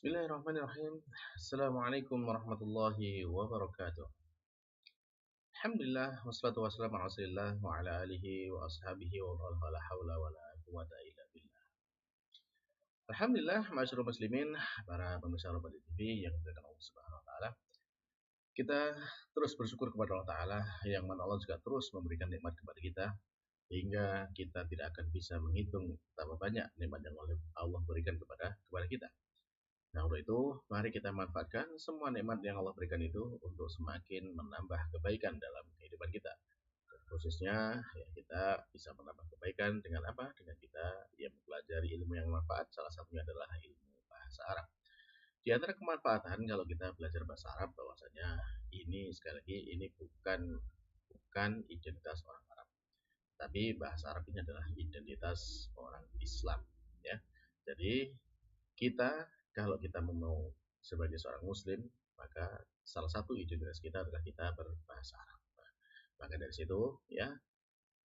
Bismillahirrahmanirrahim. Assalamualaikum warahmatullahi wabarakatuh. Alhamdulillah wassalatu wassalamu ala Rasulillah wa ala alihi wa ashabihi wa man wala haula wala quwwata illa billah. Alhamdulillah, masyarul muslimin, para pemirsa Robat TV yang dimuliakan Allah Subhanahu wa taala. Kita terus bersyukur kepada Allah taala yang mana Allah juga terus memberikan nikmat kepada kita hingga kita tidak akan bisa menghitung betapa banyak nikmat yang Allah berikan kepada kita. Nah, untuk itu, mari kita manfaatkan semua nikmat yang Allah berikan itu untuk semakin menambah kebaikan dalam kehidupan kita. Khususnya, ya, kita bisa menambah kebaikan dengan apa? Dengan kita yang mempelajari ilmu yang manfaat, salah satunya adalah ilmu bahasa Arab. Di antara kemanfaatan kalau kita belajar bahasa Arab, bahwasanya ini sekali lagi ini bukan identitas orang Arab, tapi bahasa Arab ini adalah identitas orang Islam, ya. Jadi kita kalau kita mau sebagai seorang muslim, maka salah satu identitas kita adalah kita berbahasa Arab. Maka dari situ, ya,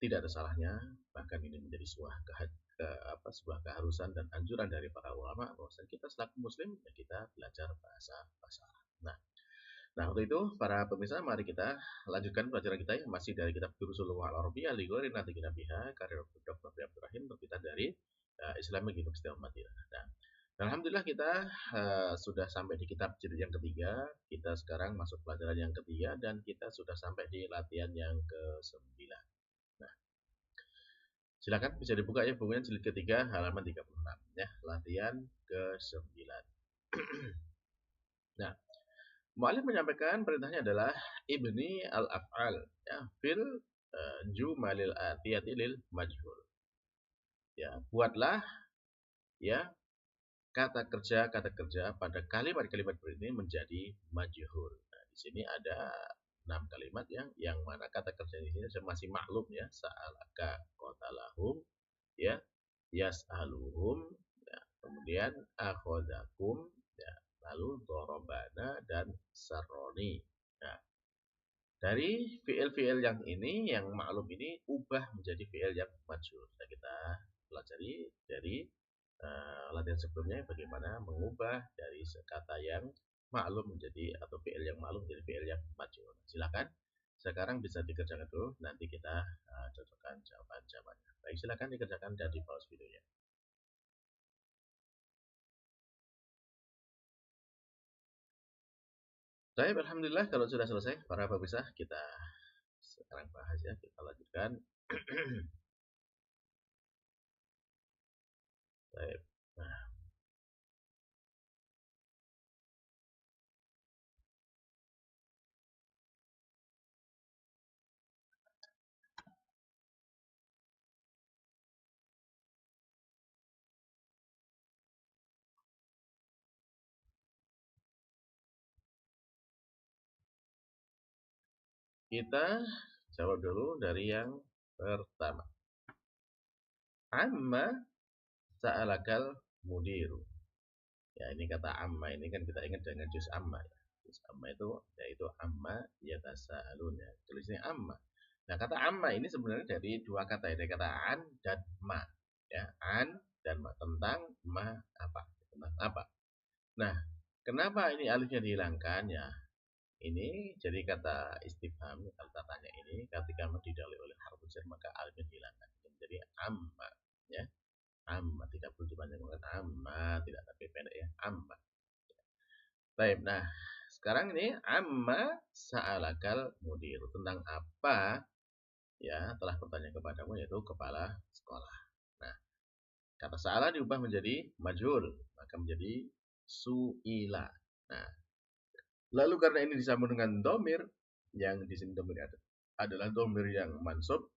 tidak ada salahnya, bahkan ini menjadi sebuah keharusan dan anjuran dari para ulama bahwa kita selaku muslim ya kita belajar bahasa Arab. Nah, untuk itu para pemirsa, mari kita lanjutkan pelajaran kita yang masih dari kitab Durusul Lughah Al-Arabiyyah li ghairi natikina biha karya Dr. Abdul Rahim berkitab dari Islamic University of Madinah. Nah, alhamdulillah kita sudah sampai di kitab jilid yang ketiga. Kita sekarang masuk pelajaran yang ketiga dan kita sudah sampai di latihan yang ke-9. Nah, silakan bisa dibuka ya bukunya jilid ketiga halaman 36 ya, latihan ke-9. Nah, mu'allif menyampaikan perintahnya adalah ibni al-af'al ya fil jumalil atiyati lil majhul. Ya, buatlah ya kata kerja pada kalimat-kalimat berikut ini menjadi majhul. Nah, di sini ada 6 kalimat yang mana kata kerja di sini masih maklum ya, sa'alaka qatalahum ya, yas'aluhum ya, kemudian akhodakum ya, lalu dorobana dan saroni. Nah, dari fiil-fiil yang ini yang maklum ini ubah menjadi fiil yang majhul. Nah, kita pelajari dari latihan sebelumnya bagaimana mengubah dari kata yang maklum menjadi atau fiil yang maklum menjadi fiil yang majhul. Silakan sekarang bisa dikerjakan dulu, nanti kita cocokkan jawaban-jawabannya. Baik, silakan dikerjakan dan di pause videonya. Baik, alhamdulillah kalau sudah selesai para pemirsa, kita sekarang bahas ya, kita lanjutkan. Baik. Nah, kita jawab dulu dari yang pertama. Amma sa'alakal mudiru. Ya, ini kata amma ini kan kita ingat dengan juz amma ya. Juz amma itu yaitu amma yatasaalun ya. Tulisnya amma. Nah, kata amma ini sebenarnya dari dua kata ya, dari kata an dan ma. Ya, an dan ma, tentang ma apa? Tentang apa? Nah, kenapa ini alifnya dihilangkan ya? Ini jadi kata istifham, kata tanya ini ketika didahului oleh harfu jar maka alifnya dihilangkan. Jadi amma ya. Amma tidak perlu dipanjangkan amma, tidak tapi pendek ya, amma. Baik, nah sekarang ini amma sa'alakal mudir, tentang apa ya telah bertanya kepadamu, yaitu kepala sekolah. Nah, kata sa'ala diubah menjadi majhul, maka menjadi su'ila. Nah, lalu karena ini disambung dengan domir, yang di sini domir adalah domir yang mansub,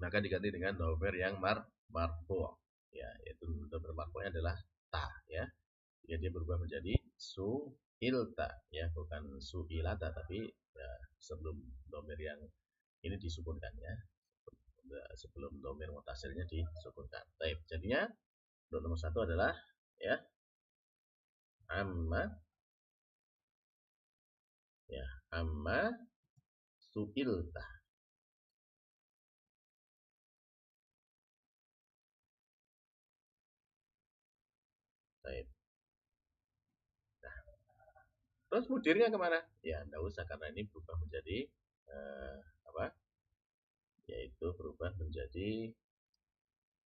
maka diganti dengan domir yang marfu. Ya, yaitu domir marfu'nya adalah ta ya. Jadi dia berubah menjadi su'ilta ya, bukan su'ilata, tapi ya, sebelum domir yang ini disukunkan ya. Sebelum domir mutasilnya disukunkan. Baik, jadinya untuk nomor 1 adalah ya amma ya, amma su'ilta. Baik. Terus mudirnya kemana? Ya enggak usah karena ini berubah menjadi apa? Yaitu berubah menjadi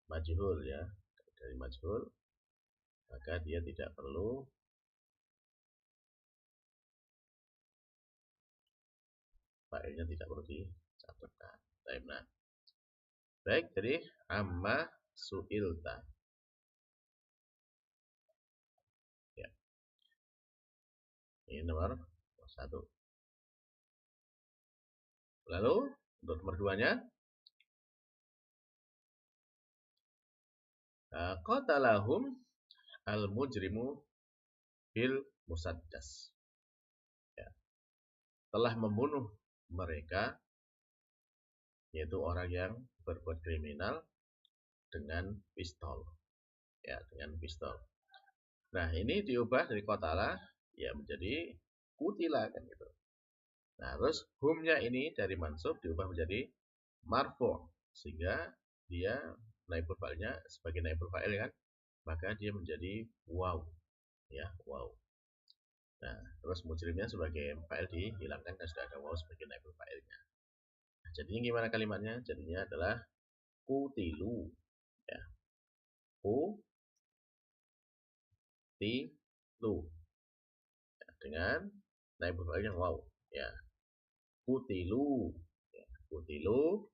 majhul ya. Dari majhul maka dia tidak perlu fa'ilnya tidak perlu dicatatkan. Nah, baik, jadi amma su'ilta. Ya, ini nomor 1. Lalu untuk nomor 2-nya, qatalahum al-mujrimu bil musaddas. Ya, telah membunuh mereka, yaitu orang yang berbuat kriminal dengan pistol. Ya, dengan pistol. Nah, ini diubah dari qatala ya menjadi kutila kan gitu. Nah, terus humnya ini dari mansub diubah menjadi marfu, sehingga dia naibul fa'ilnya sebagai naibul fa'il kan, maka dia menjadi waw. Ya, waw. Nah, terus mujrimnya sebagai fa'il dihilangkan dan sudah ada waw sebagai naibul fa'ilnya. Nah, jadinya gimana kalimatnya? Jadinya adalah kutilu. Ya. Kutilu. Ya, dengan naibul fa'ilnya waw. Ya. Kutilu. Ya. Kutilu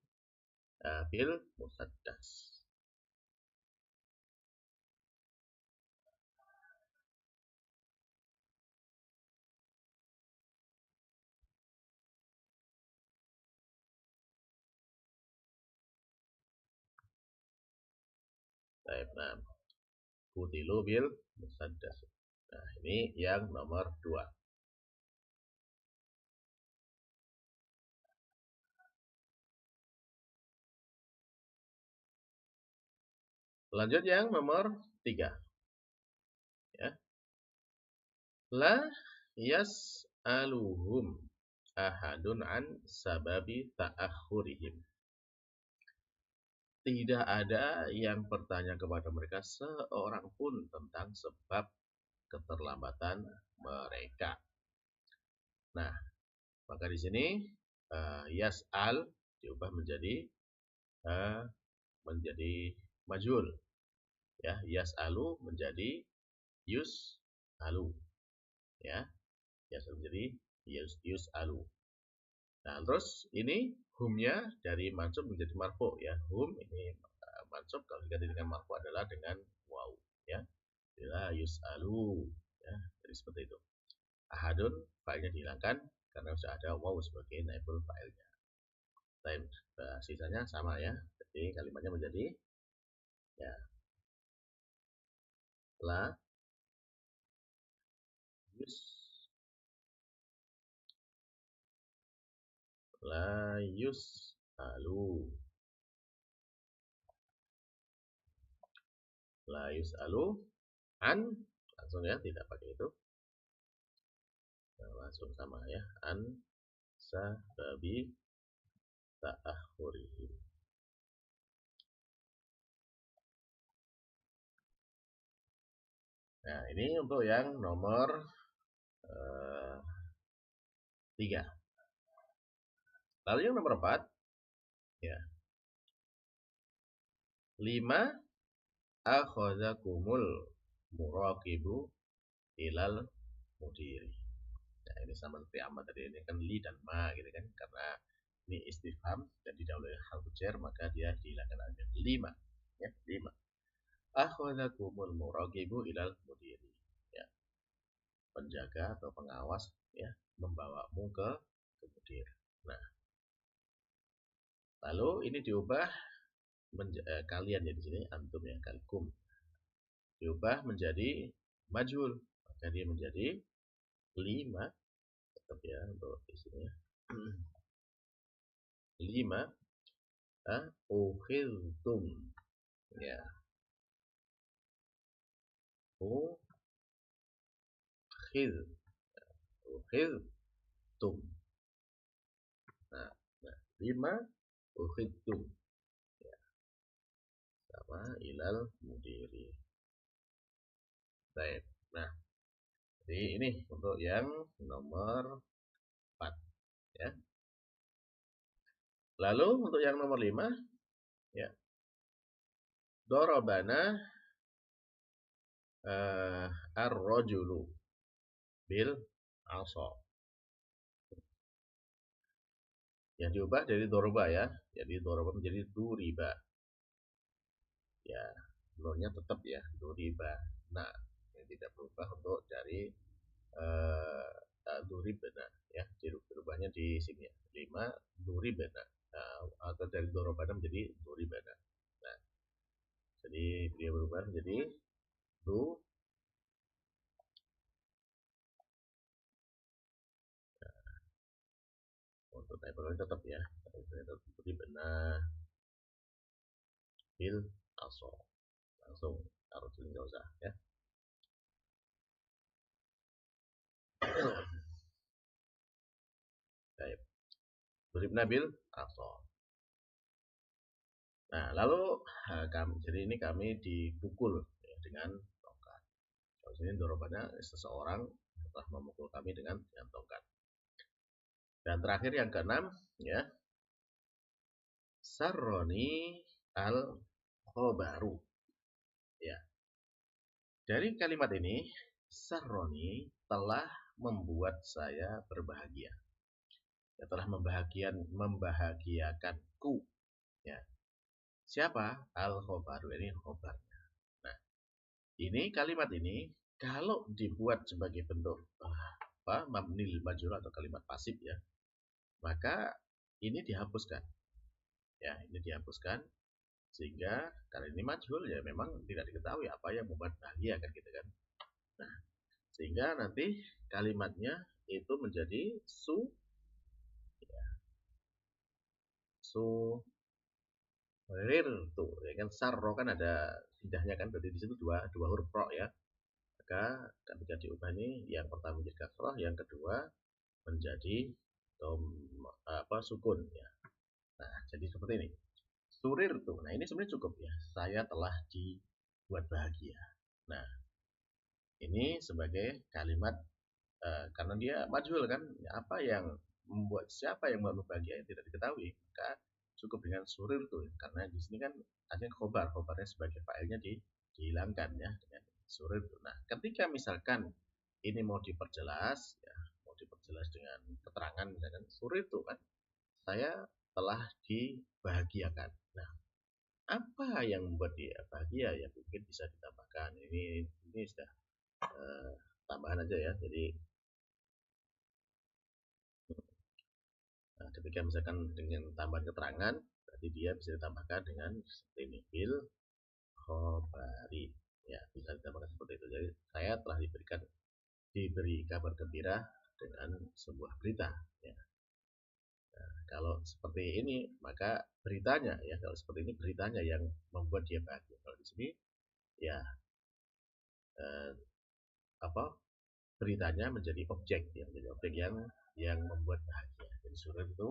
bil musaddas. Baik, nah, kutilu bil musaddas. Nah, ini yang nomor 2. Lanjut yang nomor 3. Ya. La yas'aluhum ahadun an sababi ta'akhurihim. Tidak ada yang bertanya kepada mereka seorang pun tentang sebab keterlambatan mereka. Nah, maka di sini yas'al diubah menjadi majhul. Ya, yas'alu menjadi yus'alu. Ya, yas'alu menjadi yus'alu. Nah, terus ini humnya dari mansub menjadi marfu ya. Hum ini mansub kalau diganti dengan marfu adalah dengan waw ya. Bila yus'alu ya. Jadi seperti itu. Ahadun fa'ilnya dihilangkan karena sudah ada waw sebagai naibul fa'ilnya. Lain sisanya sama ya. Jadi kalimatnya menjadi ya la yus la yus'alu la yus'alu an langsung ya tidak pakai itu. Nah, langsung sama ya an sababi ta'akhurihim. Nah, ini untuk yang nomor 3. Lalu yang nomor 4 ya. 5 akhadhakumul muraqibu ilal mudiri. Nah, ini sama seperti amat tadi, ini kan li dan ma gitu kan, karena ini istifham dan didahului harfu jar maka dia dihilangkan aja 5 ya. 5 akhadhakumul muraqibu ilal mudiri ya, penjaga atau pengawas ya membawamu ke mudir. Nah, lalu ini diubah kalian ya di sini antum ya, kalikum diubah menjadi majhul maka dia menjadi 5 tetap ya untuk di sini ya. 5 ukhiltum ya, ukhil ukhiltum. Nah, 5 ukhiltum ya, sama ilal mudiri. Baik. Nah, Jadi ini untuk yang nomor 4 ya. Lalu untuk yang nomor 5 ya. Dorobana ar-rajulu bil asa. Yang diubah dari doroba ya. Jadi doroba menjadi duriba. Ya, nolnya tetap ya, duriba. Nah, yang tidak berubah untuk dari duribana ya, dirubahnya di sini ya. 5 duribana. Nah, atau dari dorobana menjadi duribana. Nah, jadi dia berubah menjadi du. Untuk typologi tetap ya, tetap duribana bil aso. Langsung taruh sini nggak usah ya. Baik. Duribna bil aso. Nah, lalu jadi ini kami dipukul ya, dengan tongkat. Kalau sini dorobannya seseorang telah memukul kami dengan tongkat. Dan terakhir yang keenam ya, sarroni al khobaru. Ya. Dari kalimat ini, sarroni telah membuat saya berbahagia. Ya, telah membahagiakanku. Ya. Siapa? Al khobaru, ini khobarnya. Nah, ini kalimat ini kalau dibuat sebagai bentuk mabnil majhul atau kalimat pasif ya, maka ini dihapuskan. Ya, ini dihapuskan sehingga karena ini majhul ya memang tidak diketahui apa yang membuat bahagia kan gitu kan. Nah, sehingga nanti kalimatnya itu menjadi ya, tuh ya kan, sarro kan ada tidaknya kan, berarti di situ dua huruf ro ya. Maka ketika diubah ini yang pertama menjadi kasroh, yang kedua menjadi sukun ya. Nah, jadi seperti ini. Surir tuh. Nah, ini sebenarnya cukup ya. Saya telah dibuat bahagia. Nah, ini sebagai kalimat karena dia majhul kan, apa yang membuat siapa yang membuat bahagia yang tidak diketahui, maka cukup dengan surir tuh. Karena di sini kan ada khobarnya sebagai failnya dihilangkan ya dengan surir tuh. Nah, ketika misalkan ini mau diperjelas ya, mau diperjelas dengan keterangan misalkan surir tuh kan, saya telah dibahagiakan. Nah, apa yang membuat dia bahagia ya, mungkin bisa ditambahkan ini sudah tambahan aja ya. Jadi ketika misalkan dengan tambahan keterangan, berarti dia bisa ditambahkan dengan seperti ini, bil khobari ya, bisa ditambahkan seperti itu. Jadi saya telah diberi kabar gembira dengan sebuah berita ya. Nah, kalau seperti ini maka beritanya ya, kalau seperti ini beritanya yang membuat dia bahagia. Kalau di sini ya eh, apa beritanya menjadi objek ya, menjadi objek yang membuat bahagia. Jadi surah itu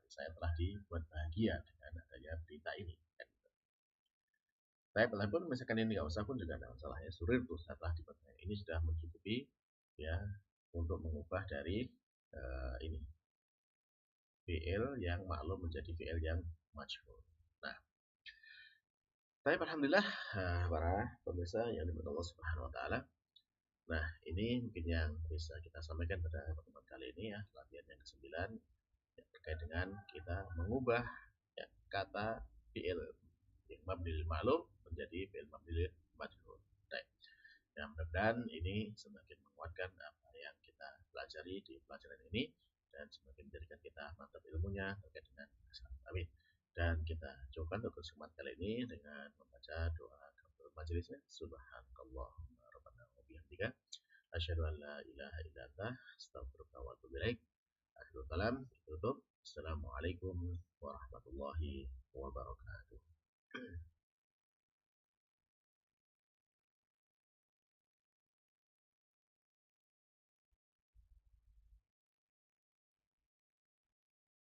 saya telah dibuat bahagia dengan adanya berita ini kan. Saya pun misalkan ini nggak usah pun juga tidak masalah ya. Surah itu setelah dibuat bahagia ini sudah mencukupi ya untuk mengubah dari ini fi'il yang maklum menjadi fi'il yang majhul. Nah, saya alhamdulillah para pemirsa yang dimuliakan Allah Subhanahu wa taala. Nah, ini mungkin yang bisa kita sampaikan pada pertemuan kali ini ya, latihan yang ke-9 yang terkait dengan kita mengubah ya, kata fi'il yang mabnil ma'lum menjadi fi'il mabnil majhul. Baik. Yang mudah-mudahan ini semakin menguatkan apa yang kita pelajari di pelajaran ini dan semakin menjadikan kita mantap ilmunya terkait dengan amin. Dan kita coba untuk kesempatan kali ini dengan membaca doa kafaratul majelisnya. Subhanakallahumma rabbana wa bihamdika asyhadu an la ilaha illa anta astaghfiruka wa atubu ilaik. Akhirul kalam ditutup. Assalamualaikum warahmatullahi wabarakatuh.